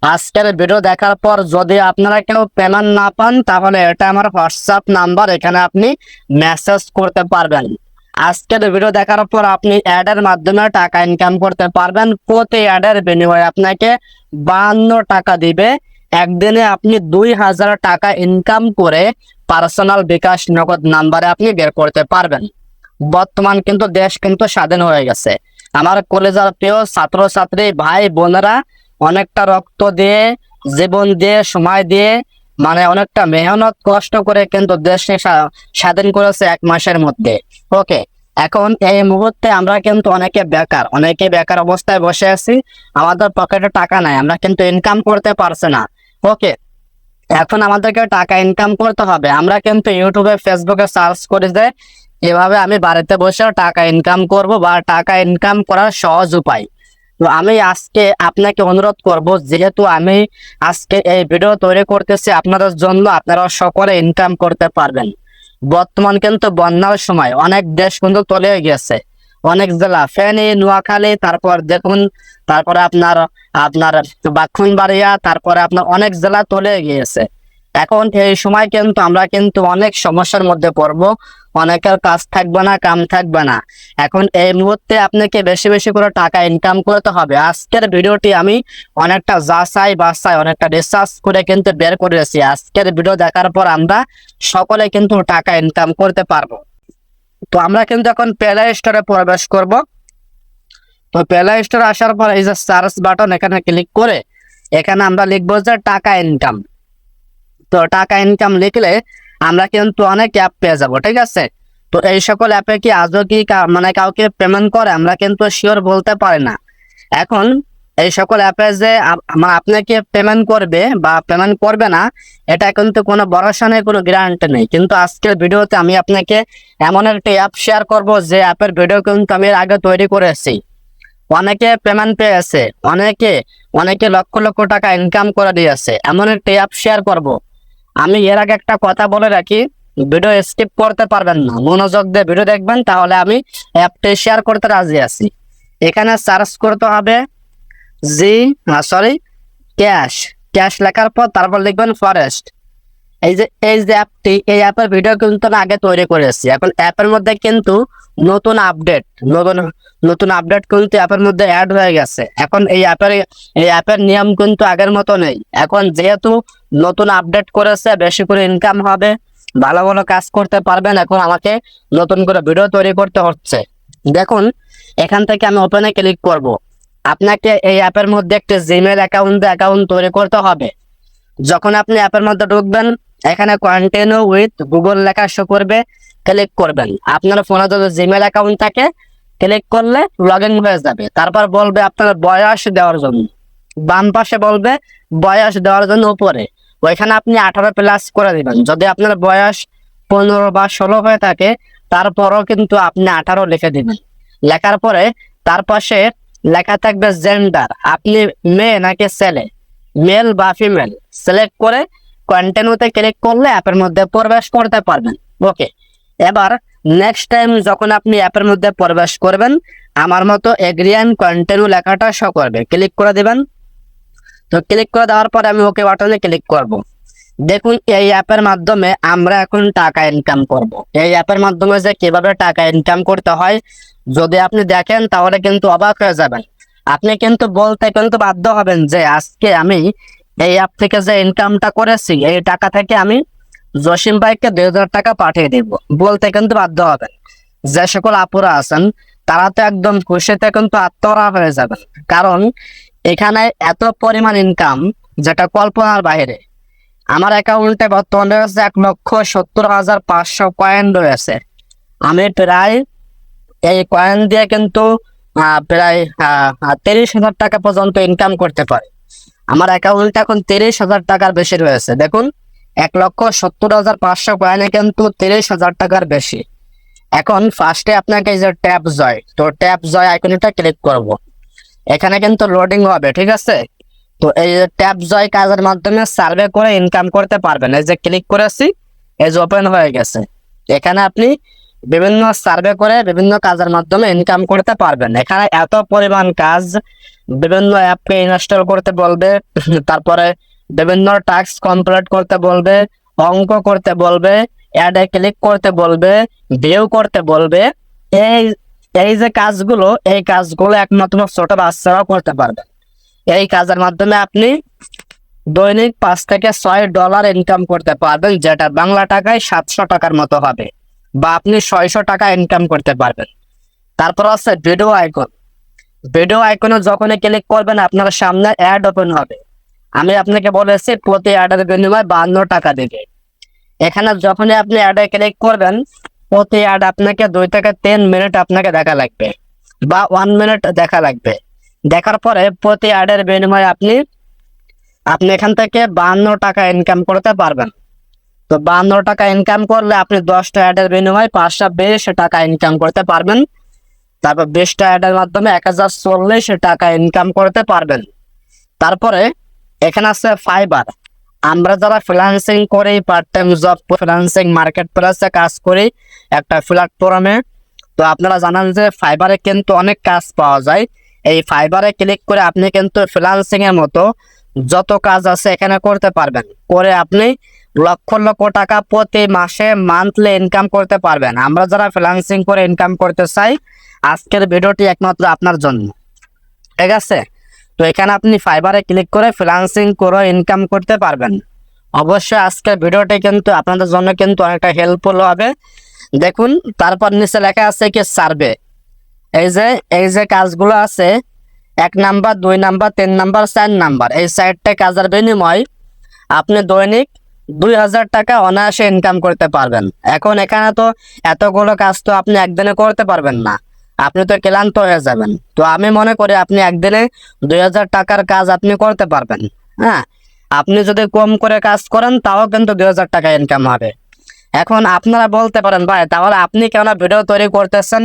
আজকের ভিডিও দেখার পর যদি আপনারা কেউ পেমেন্ট না পান, তাহলে এটা আমার হোয়াটসঅ্যাপ নাম্বার, এখানে আপনি মেসেজ করতে পারবেন। আজকের ভিডিও দেখার পর আপনি অ্যাডের মাধ্যমে টাকা ইনকাম করতে পারবেন। প্রতি অ্যাডের বিনিময়ে আপনাকে 52 টাকা দিবে। একদিনে আপনি 2000 টাকা ইনকাম করে পার্সোনাল বিকাশ নগদ নাম্বারে আপনি বের করতে পারবেন। বর্তমান কিন্তু দেশ কিন্তু স্বাধীন হয়ে গেছে। আমার কলেজের প্রিয় ছাত্রছাত্রী ভাই বোনেরা অনেকটা রক্ত দিয়ে, জীবন দিয়ে, সময় দিয়ে, মানে অনেকটা মেহনত কষ্ট করে কিন্তু দেশকে স্বাধীন করেছে 1 মাসের মধ্যে। ওকে, এখন এই মুহূর্তে আমরা কিন্তু অনেকে বেকার অবস্থায় বসে আছি। আমাদের পকেটে টাকা নাই, আমরা কিন্তু ইনকাম করতে পারছি না। ওকে, এখন আমাদেরকে টাকা ইনকাম করতে হবে। আমরা কিন্তু ইউটিউবে ফেসবুকে সার্চ করে যে এভাবে আমি বাড়িতে বসে টাকা ইনকাম করব বা টাকা ইনকাম করার সহজ উপায়। তো আমি আজকে আপনাকে অনুরোধ করব, যেহেতু আমি আজকে এই ভিডিও তৈরি করতেছি আপনাদের জন্য, আপনারা সকলে ইনকাম করতে পারবেন। বর্তমান কিন্তু বন্যার সময় অনেক দেশ কিন্তু তলিয়ে গেছে। অনেক জেলা, ফেনী, নোয়াখালী, তারপর দেখুন, তারপরে আপনার আপনার ব্রাহ্মণবাড়িয়া, তারপরে আপনার অনেক জেলা তলিয়ে গিয়েছে। এখন এই সময় কিন্তু আমরা কিন্তু অনেক সমস্যার মধ্যে পড়বো। অনেকের কাজ থাকবে না, কাম থাকবে না। এখন এই মুহূর্তে আপনাকে বেশি বেশি করে টাকা ইনকাম করতে হবে। আজকের ভিডিওটি আমি অনেকটা যাচাই বাছাই, অনেকটা রিসার্চ করে কিন্তু বের করেছি। আজকের ভিডিও দেখার পর আমরা সকলে কিন্তু টাকা ইনকাম করতে পারবো। তো আমরা কিন্তু এখন প্লে স্টোরে প্রবেশ করব। তো প্লে স্টোরে আসার পর এই যে সার্চ বাটন, এখানে ক্লিক করে এখানে আমরা লিখবো যে টাকা ইনকাম। তো টাকা ইনকাম লিখলে আমরা কিন্তু অনেক অ্যাপ পেয়ে যাব, ঠিক আছে। তো এই সকল অ্যাপে কি আজও কি মানে কাউকে পেমেন্ট করে, আমরা কিন্তু শিওর বলতে পারি না। এখন এই সকল অ্যাপে যে মানে আপনাকে পেমেন্ট করবে বা পেমেন্ট করবে না, এটা কিন্তু কোনো ভরসা নেই, কোনো গ্যারান্টি নেই। কিন্তু আজকের ভিডিওতে আমি আপনাকে এমন একটা অ্যাপ শেয়ার করব, যে অ্যাপের ভিডিও কিন্তু আমি এর আগে তৈরি করেছি। অনেকে পেমেন্ট পেয়েছে, অনেকে অনেকে লক্ষ লক্ষ টাকা ইনকাম করে দিয়েছে। এমন একটা অ্যাপ শেয়ার করব। আমি এর আগে একটা কথা বলে রাখি, ভিডিও স্কিপ করতে পারবেন না, মনোযোগ দিয়ে ভিডিও দেখবেন, তাহলে আমি অ্যাপটি শেয়ার করতে রাজি আছি। এখানে সার্চ করতে হবে জি সরি ক্যাশ। ক্যাশ লেখার পর তারপর লিখবেন ফরেস্ট। এই যে অ্যাপটি, এই অ্যাপের ভিডিও কিন্তু আমি আগে তৈরি করেছি। এখন অ্যাপের মধ্যে কিন্তু নতুন আপডেট, নতুন নতুন আপডেট কিন্তু অ্যাপের মধ্যে অ্যাড হয়ে গেছে। এখন এই অ্যাপের নিয়ম কিন্তু আগের মতো নেই। এখন যেহেতু নতুন আপডেট করেছে, বেশি করে ইনকাম হবে, ভালো ভালো কাজ করতে পারবেন। এখন আমাকে নতুন করে ভিডিও তৈরি করতে হচ্ছে। দেখুন, এখান থেকে আমি ওপেনে ক্লিক করব। আপনাকে এই অ্যাপের মধ্যে একটা জিমেল অ্যাকাউন্ট তৈরি করতে হবে। যখন আপনি অ্যাপের মধ্যে ঢুকবেন, এখানে কন্টিনিউ উইথ গুগল লেখা শো করবে, ক্লিক করবেন। আপনার ফোনে যদি জিমেল অ্যাকাউন্ট থাকে, ক্লিক করলে লগ ইন হয়ে যাবে। তারপর বলবে আপনার বয়স দেওয়ার জন্য, বাম পাশে বলবে বয়স দেওয়ার জন্য উপরে, ওইখানে আপনি 18+ করে দিবেন। যদি আপনার বয়স 15 বা 16 হয়ে থাকে, তারপরও কিন্তু আপনি 18 লিখে দিবেন। লেখার পরে তার পাশে লেখা থাকবে জেন্ডার, আপনি মেয়ে নাকি ছেলে, মেল বা ফিমেল, সিলেক্ট করে কন্টিনিউতে ক্লিক করলে অ্যাপের মধ্যে প্রবেশ করতে পারবেন। ওকে, এবার নেক্সট টাইম যখন আপনি অ্যাপের মধ্যে প্রবেশ করবেন, আমার মতো এগ্রি এন্ড কন্টিনিউ লেখাটা শো করবে, ক্লিক করে দিবেন। তো ক্লিক করে দেওয়ার পরে আমি ওকে বাটনে ক্লিক করব। দেখুন, এই অ্যাপের মাধ্যমে আমরা এখন টাকা ইনকাম করব। এই অ্যাপের মাধ্যমে যে কিভাবে টাকা ইনকাম করতে হয় যদি আপনি দেখেন, তাহলে কিন্তু অবাক হয়ে যাবেন। আপনি কিন্তু বলতে কিন্তু বাধ্য হবেন যে আজকে আমি এই অ্যাপ থেকে যে ইনকামটা করেছি, এই টাকা থেকে আমি জসিম ভাইকে 2000 টাকা পাঠিয়ে দিব, বলতে কিন্তু বাধ্য হবেন। যে সকল আপুরা আছেন, তারা তো একদম খুশিতে কিন্তু আত্মহারা হয়ে যাবেন। কারণ এখানে এত পরিমাণ ইনকাম, যেটা কল্পনার বাইরে। আমার অ্যাকাউন্টে বর্তমানে রয়েছে 1,70,500 কয়েন রয়েছে। আমি প্রায় এই কয়েন দিয়ে কিন্তু প্রায় 30,000 টাকা পর্যন্ত ইনকাম করতে পারি। আমার অ্যাকাউন্টে এখন 30,000 টাকার বেশি রয়েছে। দেখুন, 1,70,500 কয়েনে কিন্তু 30,000 টাকার বেশি। এখন ফার্স্টে আপনাকে এই যে ট্যাপ জয়, তো ট্যাপ জয় আইকনটা ক্লিক করব। এখানে কিন্তু লোডিং হবে, ঠিক আছে। তো এই যে ট্যাপ জয় কাজের মাধ্যমে সার্ভে করে ইনকাম করতে পারবেন। এই যে ক্লিক করেছি, এই যে ওপেন হয়ে গেছে। এখানে আপনি বিভিন্ন সার্ভে করে বিভিন্ন কাজের মাধ্যমে ইনকাম করতে পারবেন। এখানে এত পরিমাণ কাজ, বিভিন্ন অ্যাপকে ইনস্টল করতে বলবে, তারপরে বিভিন্ন টাস্ক কমপ্লিট করতে বলবে, অঙ্ক করতে বলবে, অ্যাডে ক্লিক করতে বলবে, ভিউ করতে বলবে। এই এই যে কাজগুলো, এই কাজগুলো একমাত্র ছোট বাচ্চারাও করতে পারবে। এই কাজের মাধ্যমে আপনি দৈনিক $5 থেকে $6 ইনকাম করতে পারবেন, যেটা বাংলা টাকায় 700 টাকার মতো হবে, বা আপনি 600 টাকা ইনকাম করতে পারবেন। তারপর আছে ভিডিও আইকন। ভিডিও আইকনে যখনই ক্লিক করবেন আপনার সামনে অ্যাড ওপেন হবে। আমি আপনাকে বলেছি প্রতি অ্যাডের বিনিময়ে 52 টাকা দেবে। এখানে যখনই আপনি অ্যাডে ক্লিক করবেন, প্রতি অ্যাড আপনাকে 2 থেকে 3 মিনিট আপনাকে দেখা লাগবে, বা 1 মিনিট দেখা লাগবে। দেখার পরে প্রতি অ্যাডের বিনিময়ে আপনি আপনি এখান থেকে 52 টাকা ইনকাম করতে পারবেন। তো 52 টাকা ইনকাম করলে আপনি 10টা অ্যাডের বিনিময়ে 520 টাকা ইনকাম করতে পারবেন। তারপর 20টা অ্যাডের মাধ্যমে 1040 টাকা ইনকাম করতে পারবেন। তারপরে এখানে আছে ফাইবার। আমরা যারা ফ্রিল্যান্সিং করি, part time job, freelancing market প্লেসে কাজ করি একটা প্ল্যাটফর্মে, তো আপনারা জানেন যে ফাইবারে কিন্তু অনেক কাজ পাওয়া যায়। এই ফাইবারে ক্লিক করে আপনি কিন্তু ফ্রিল্যান্সিং এর মতো যত কাজ আছে এখানে করতে পারবেন, করে আপনি লক্ষ লক্ষ টাকা প্রতি মাসে মান্থলি ইনকাম করতে পারবেন। আমরা যারা ফ্রিল্যান্সিং করে ইনকাম করতে চাই, আজকের ভিডিওটি একমাত্র আপনার জন্য, ঠিক আছে? তো এখানে আপনি ফাইবারে ক্লিক করে ফ্রিল্যান্সিং করে ইনকাম করতে পারবেন। অবশ্যই আজকের ভিডিওটি কিন্তু আপনাদের জন্য কিন্তু অনেকটা হেল্পফুল হবে। দেখুন, তারপর নিচে লেখা আছে কি সার্ভে। এই যে কাজগুলো আছে, 1 নাম্বার, 2 নাম্বার, 3 নাম্বার, 4 নাম্বার, এই 4টে কাজের বিনিময় আপনি দৈনিক 2000 টাকা অনায়াসে ইনকাম করতে পারবেন। এখন এখানে তো এতগুলো কাজ তো আপনি একদিনে করতে পারবেন না, আপনি তো ক্লান্ত হয়ে যাবেন। তো আমি মনে করি আপনি একদিনে 2000 টাকার কাজ আপনি করতে পারবেন। হ্যাঁ, আপনি যদি কম করে কাজ করেন তাও কিন্তু 2000 টাকা ইনকাম হবে। এখন আপনারা বলতে পারেন, ভাই তাহলে আপনি কেন ভিডিও তৈরি করতেছেন,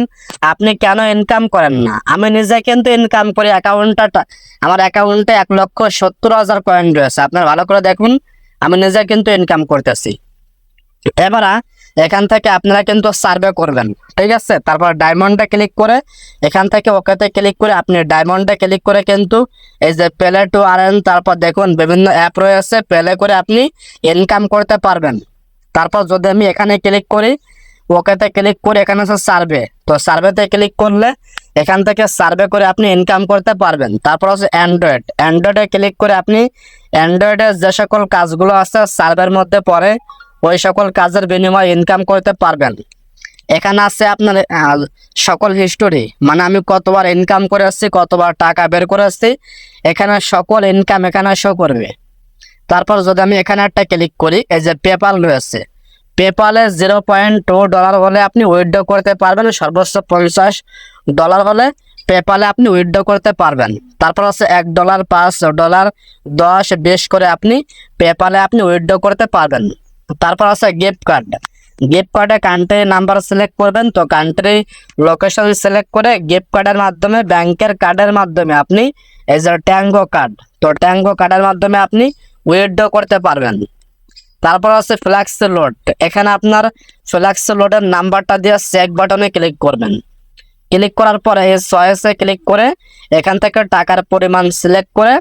আপনি কেন ইনকাম করেন না? আমি নিজে কিন্তু ইনকাম করি। আমার অ্যাকাউন্টে 1,70,000 কয়েন রয়েছে। আপনারা ভালো করে দেখুন, আমি নিজে কিন্তু ইনকাম করতেছি। এবার এখান থেকে আপনারা কিন্তু সার্ভে করবেন, ঠিক আছে? তারপর ডায়মন্ডে ক্লিক করে এখান থেকে ওকেতে ক্লিক করে আপনি ডায়মন্ডে ক্লিক করে কিন্তু এই যে প্লে টু আর্ন, তারপর দেখুন বিভিন্ন অ্যাপ রয়েছে, প্লে করে আপনি ইনকাম করতে পারবেন। তারপর যদি আমি এখানে ক্লিক করি, ওকেতে ক্লিক করে এখানে আছে সার্ভে, তো সার্ভেতে ক্লিক করলে এখান থেকে সার্ভে করে আপনি ইনকাম করতে পারবেন। তারপর আছে অ্যান্ড্রয়েডে ক্লিক করে আপনি অ্যান্ড্রয়েডের যে সকল কাজগুলো আছে সার্ভের মধ্যে পড়ে, ওই সকল কাজের বিনিময়ে ইনকাম করতে পারবেন। এখানে আছে আপনার সকল হিস্টোরি, মানে আমি কতবার ইনকাম করে আসছি, কতবার টাকা বের করে আসছি, এখানে সকল ইনকাম এখানে শো করবে। তারপর যদি আমি এখানে একটা ক্লিক করি, এই যে পেপাল রয়েছে, পেপালে $0.2 হলে আপনি উইথড্র করতে পারবেন, সর্বোচ্চ $50 হলে পেপালে আপনি উইথড্র করতে পারবেন। তারপর আছে $1, $5, 10, 20 করে আপনি পেপালে আপনি উইথড্র করতে পারবেন। তারপর আছে গিফট কার্ডে কান্ট্রি নাম্বার সিলেক্ট করবেন, তো কান্ট্রি লোকেশন সিলেক্ট করে গিফট কার্ডের মাধ্যমে, ব্যাংকের কার্ডের মাধ্যমে আপনি এই যে ট্যাঙ্গো কার্ড, তো ট্যাঙ্গো কার্ডের মাধ্যমে আপনি উইথড্র করতে পারবেন। তারপর আছে ফ্ল্যাক্স লোড, এখানে আপনার ফ্ল্যাক্স লোডের নাম্বারটা দিয়ে চেক বাটনে ক্লিক করবেন। ক্লিক করার পরে এই চয়েসে ক্লিক করে এখান থেকে টাকার পরিমাণ সিলেক্ট করে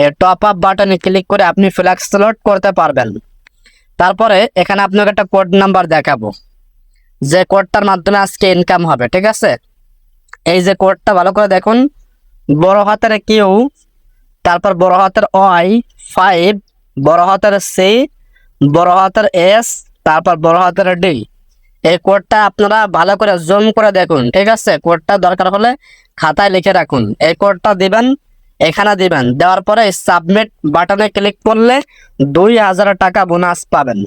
এই টপ আপ বাটনে ক্লিক করে আপনি ফ্ল্যাক্স লোড করতে পারবেন। তারপরে এখানে আপনাকে একটা কোড নাম্বার দেখাবো, যে কোডটার মাধ্যমে আজকে ইনকাম হবে, ঠিক আছে? এই যে কোডটা ভালো করে দেখুন, বড় হাতের কিউ, তারপর বড় হাতের I5, বড় হাতের C, বড় হাতের S, তারপর বড় হাতের D। এই কোডটা আপনারা ভালো করে জুম করে দেখুন, ঠিক আছে? কোডটা দরকার হলে খাতায় লিখে রাখুন। এই কোডটা দিবেন, এখানে দিবেন, দেওয়ার পরে সাবমিট বাটনে ক্লিক করলে 2000 টাকা বোনাস পাবেন।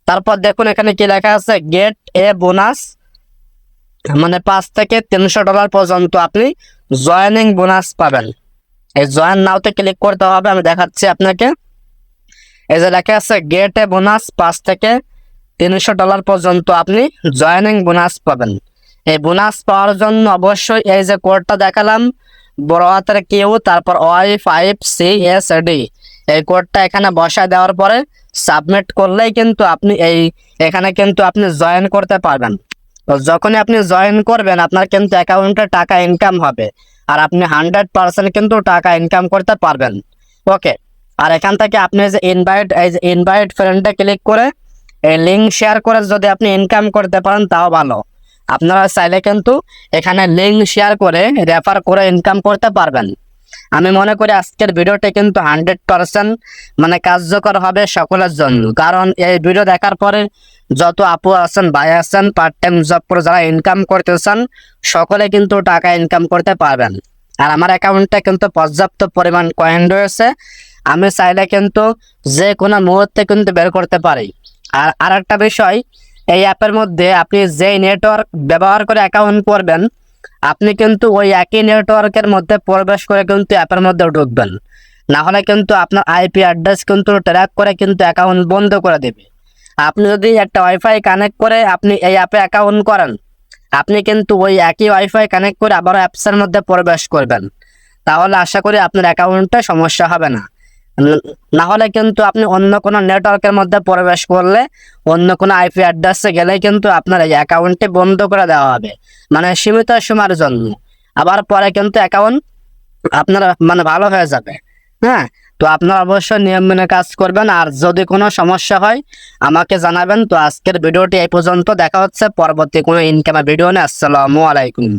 তারপর দেখুন এখানে কি লেখা আছে, গেট এ বোনাস, মানে $5 থেকে $300 পর্যন্ত আপনি জয়েনিং বোনাস পাবেন। এই জয়েন নাওতে ক্লিক করতে হবে, আমি দেখাচ্ছি আপনাকে। এই যে লেখা আছে গেট এ বোনাস, $5 থেকে $300 পর্যন্ত আপনি জয়েনিং বোনাস পাবেন। এই বোনাস পাওয়ার জন্য অবশ্যই এই যে কোডটা দেখালাম, বড় হাতের কিউ, তারপর I5CSD, এই কোডটা এখানে বসায় দেওয়ার পরে সাবমিট করলেই কিন্তু আপনি এখানে কিন্তু আপনি জয়েন করতে পারবেন। তো যখনই আপনি জয়েন করবেন আপনার কিন্তু অ্যাকাউন্টে টাকা ইনকাম হবে। আর আপনি 100% কিন্তু টাকা ইনকাম করতে পারবেন। ওকে, আর এখান থেকে আপনি যে ইনভাইট ফ্রেন্ডে ক্লিক করে এই লিঙ্ক শেয়ার করে যদি আপনি ইনকাম করতে পারেন তাও ভালো। আপনারা চাইলে কিন্তু এখানে লিঙ্ক শেয়ার করে রেফার করে ইনকাম করতে পারবেন। আমি মনে করি আজকের ভিডিওটি কিন্তু 100% মানে কার্যকর হবে সকলের জন্য, কারণ এই ভিডিও দেখার পরে যত আপু আছেন ভাই আছেন পার্ট টাইম জব করে যারা ইনকাম করতেছেন সকলে কিন্তু টাকা ইনকাম করতে পারবেন। আর আমার অ্যাকাউন্টে কিন্তু পর্যাপ্ত পরিমাণ কয়েন রয়েছে, আমি চাইলে কিন্তু যে কোনো মুহূর্তে কিন্তু বের করতে পারি। আর আরেকটা বিষয়, এই অ্যাপের মধ্যে আপনি যে নেটওয়ার্ক ব্যবহার করে অ্যাকাউন্ট করবেন আপনি কিন্তু ওই একই নেটওয়ার্কের মধ্যে প্রবেশ করে কিন্তু অ্যাপের মধ্যে ঢুকবেন, না হলে কিন্তু আপনার আইপি অ্যাড্রেস কিন্তু ট্র্যাক করে কিন্তু অ্যাকাউন্ট বন্ধ করে দেবে। আপনি যদি একটা ওয়াইফাই কানেক্ট করে আপনি এই অ্যাপে অ্যাকাউন্ট করেন, আপনি কিন্তু ওই একই ওয়াইফাই কানেক্ট করে আবার অ্যাপসের মধ্যে প্রবেশ করবেন, তাহলে আশা করি আপনার অ্যাকাউন্টে সমস্যা হবে না। না হলে কিন্তু আপনি অন্য কোনো নেটওয়ার্কের মধ্যে প্রবেশ করলে অন্য কোনো আইপি অ্যাড্রেসে গেলে কিন্তু আপনার এই অ্যাকাউন্টটি বন্ধ করে দেওয়া হবে, মানে সীমিত সময়ের জন্য। আবার পরে কিন্তু অ্যাকাউন্ট আপনার মানে ভালো হয়ে যাবে। হ্যাঁ, তো আপনারা অবশ্যই নিয়ম মেনে কাজ করবেন, আর যদি কোনো সমস্যা হয় আমাকে জানাবেন। তো আজকের ভিডিওটি এই পর্যন্ত, দেখা হচ্ছে পরবর্তী কোনো ইনকামের ভিডিও নিয়ে। আসসালামু আলাইকুম।